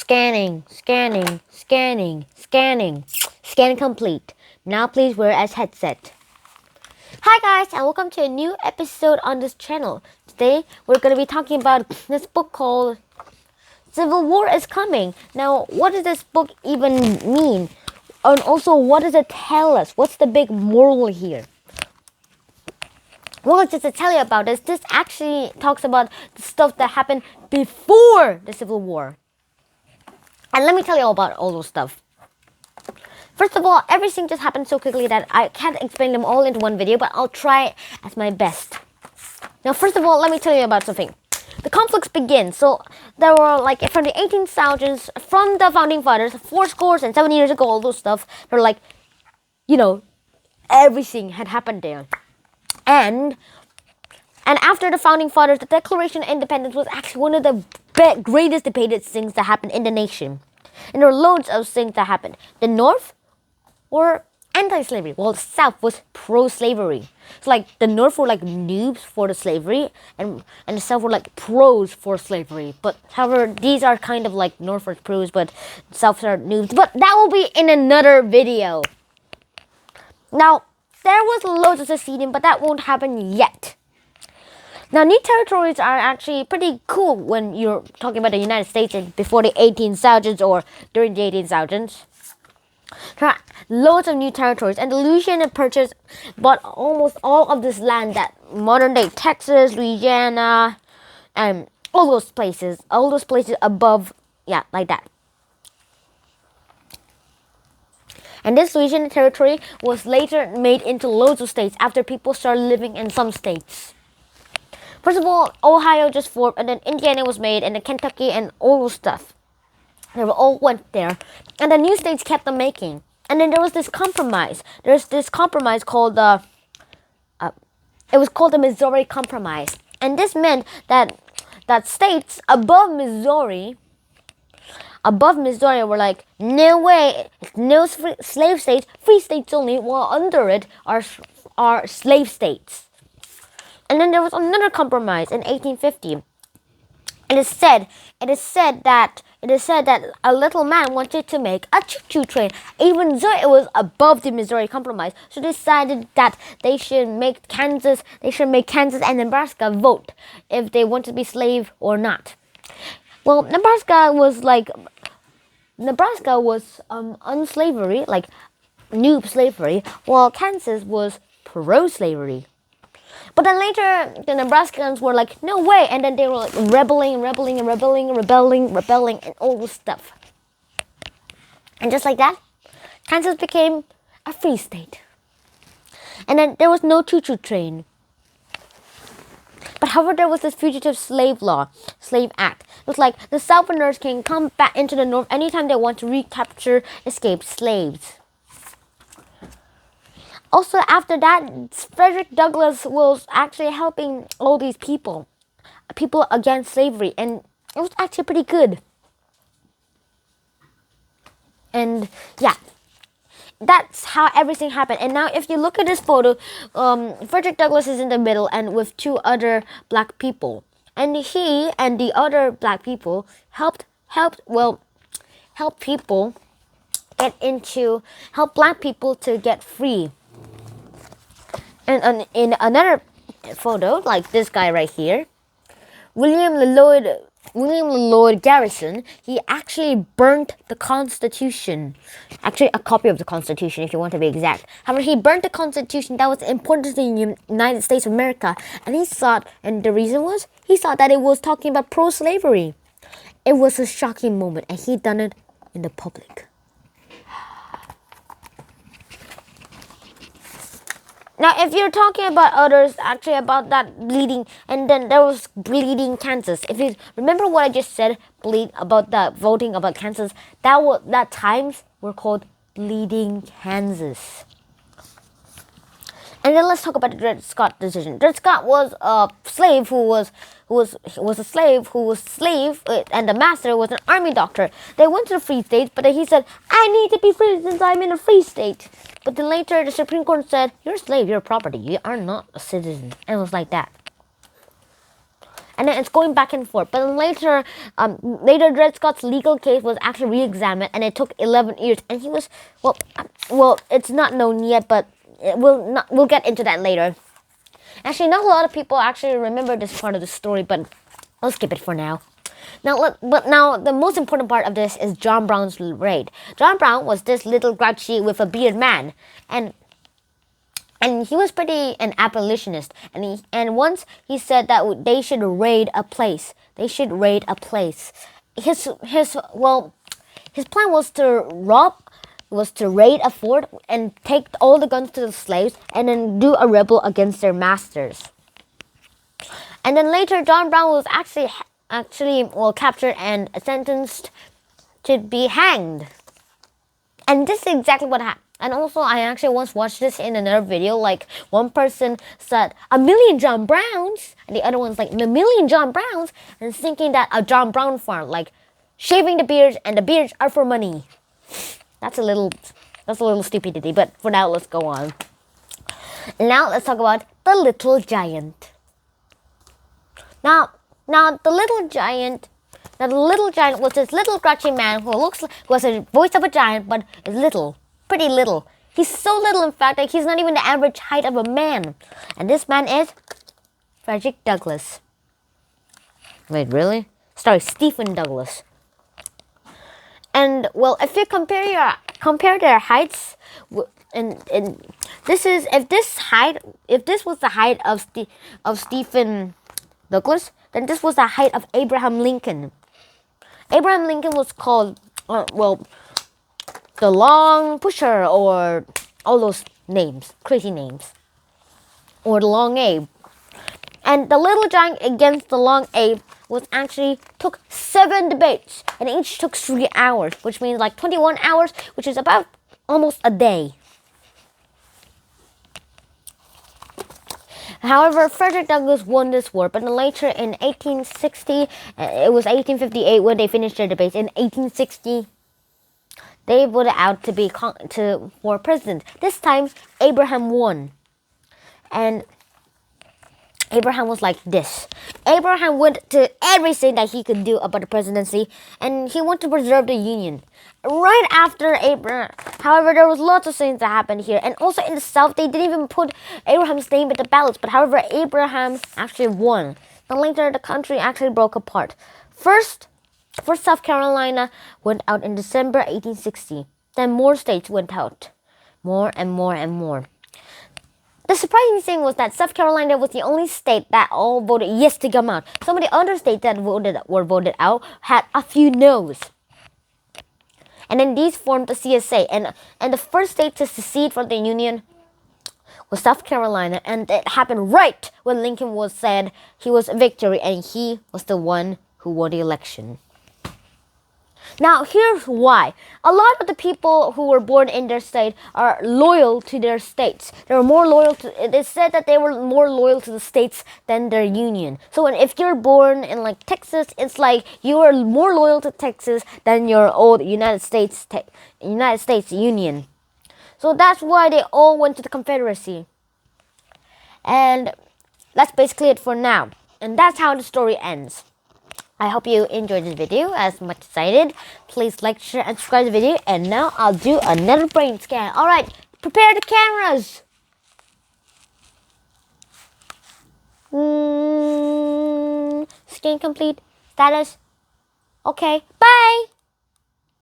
Scanning, scanning, scanning, scanning. Scan complete. Now please wear as headset. Hi guys and welcome to a new episode on this channel. Today we're going to be talking about this book called Civil War is Coming. Now what does this book even mean? And also what does it tell us? What's the big moral here? Well, just to tell you about this actually talks about the stuff that happened before the Civil War. And let me tell you all about all those stuff. First of all, everything just happened so quickly that I can't explain them all into one video, but I'll try as my best. Now, first of all, let me tell you about something. The conflicts begin. So there were from the 18,000s, from the founding fathers, 70 years ago, all those stuff. They're everything had happened there. And after the founding fathers, the Declaration of Independence was actually one of the greatest debated things that happened in the nation. And there were loads of things that happened. The North were anti-slavery, while the South was pro-slavery. So the North were noobs for the slavery, and the South were pros for slavery. But however, these are kind of North are pros, but South are noobs. But that will be in another video. Now, there was loads of seceding, but that won't happen yet. Now, new territories are actually pretty cool when you're talking about the United States before the 18,000s or during the 18,000s. There are loads of new territories, and the Louisiana Purchase bought almost all of this land that modern-day Texas, Louisiana, and all those places above, like that. And this Louisiana territory was later made into loads of states after people started living in some states. First of all, Ohio just formed, and then Indiana was made, and then Kentucky and all those stuff. They all went there, and the new states kept on making. And then there was this compromise. There's this compromise called it was called the Missouri Compromise, and this meant that states above Missouri were no way, no slave states, free states only, while under it are slave states. And then there was another compromise in 1850. It is said that a little man wanted to make a choo-choo train, even though it was above the Missouri Compromise. So they decided that they should make Kansas and Nebraska vote if they want to be slave or not. Well, Nebraska was unslavery, noob slavery, while Kansas was pro-slavery. But then later, the Nebraskans were no way, and then they were rebelling, and all this stuff. And just like that, Kansas became a free state. And then there was no choo-choo train. But however, there was this fugitive slave act. It was the Southerners can come back into the North anytime they want to recapture escaped slaves. Also, after that, Frederick Douglass was actually helping all these people against slavery, and it was actually pretty good. And that's how everything happened. And now, if you look at this photo, Frederick Douglass is in the middle, and with two other black people, and he and the other black people help black people to get free. And in another photo, like this guy right here, William Lloyd Garrison, he actually burnt the Constitution. Actually, a copy of the Constitution, if you want to be exact. However, he burnt the Constitution that was important to the United States of America. And the reason was, he thought that it was talking about pro-slavery. It was a shocking moment, and he done it in the public. Now, if you're talking about others, actually about that bleeding, and then there was bleeding Kansas. If you remember what I just said, about that voting about Kansas, that times were called bleeding Kansas. And then let's talk about the Dred Scott decision. Dred Scott was a slave who was slave, and the master was an army doctor. They went to the free states, but then he said, "I need to be free since I'm in a free state." But then later, the Supreme Court said, "You're a slave, you're a property, you are not a citizen." And it was like that. And then it's going back and forth. But then later Dred Scott's legal case was actually re-examined, and it took 11 years. And he was well, it's not known yet, but we'll get into that later. Actually, not a lot of people actually remember this part of the story, but I'll skip it for now. But now the most important part of this is John Brown's raid. John Brown was this little grouchy with a beard man, and he was pretty an abolitionist. And once he said that they should raid a place. They should raid a place. His plan was to raid a fort and take all the guns to the slaves, and then do a rebel against their masters. And then later, John Brown was actually captured and sentenced to be hanged. And this is exactly what happened. And also, I actually once watched this in another video. Like, one person said, 1,000,000 John Browns. And the other one's like, 1,000,000 John Browns. And thinking that a John Brown farm, like, shaving the beards, and the beards are for money. That's a little stupidity. But for now, let's go on. Now, let's talk about the Little Giant. Now the Little Giant was this little grouchy man who was a voice of a giant, but is little, pretty little. He's so little, in fact, that he's not even the average height of a man. And this man is Frederick Douglass. Wait, really? Sorry, Stephen Douglas. And well, if you compare their heights, and this is if this was the height of Stephen Douglas, then this was the height of Abraham Lincoln. Abraham Lincoln was called, the Long Pusher, or all those names, crazy names, or the Long Abe. And the Little Giant against the Long Abe took 7 debates, and each took 3 hours, which means like 21 hours, which is about almost a day. However, Frederick Douglass won this war, but then later in 1860, it was 1858 when they finished their debates. In 1860, they voted out for president. This time, Abraham won. And Abraham was like this. Abraham went to everything that he could do about the presidency, and he wanted to preserve the Union. Right after Abraham, however, there was lots of things that happened here, and also in the South, they didn't even put Abraham's name in the ballots. But however, Abraham actually won. Then later, the country actually broke apart. First South Carolina went out in December 1860. Then more states went out, more and more and more. The surprising thing was that South Carolina was the only state that all voted yes to come out. Some of the other states that were voted out had a few no's. And then these formed the CSA. And the first state to secede from the Union was South Carolina. And it happened right when Lincoln was said he was a victory, and he was the one who won the election. Now, here's why. A lot of the people who were born in their state are loyal to their states. They said that they were more loyal to the states than their union. So if you're born in like Texas, it's like you are more loyal to Texas than your old United States Union. So that's why they all went to the Confederacy. And that's basically it for now. And that's how the story ends. I hope you enjoyed this video as much as I did. Please like, share, and subscribe to the video. And now I'll do another brain scan. Alright, prepare the cameras. Scan complete. Status. Okay.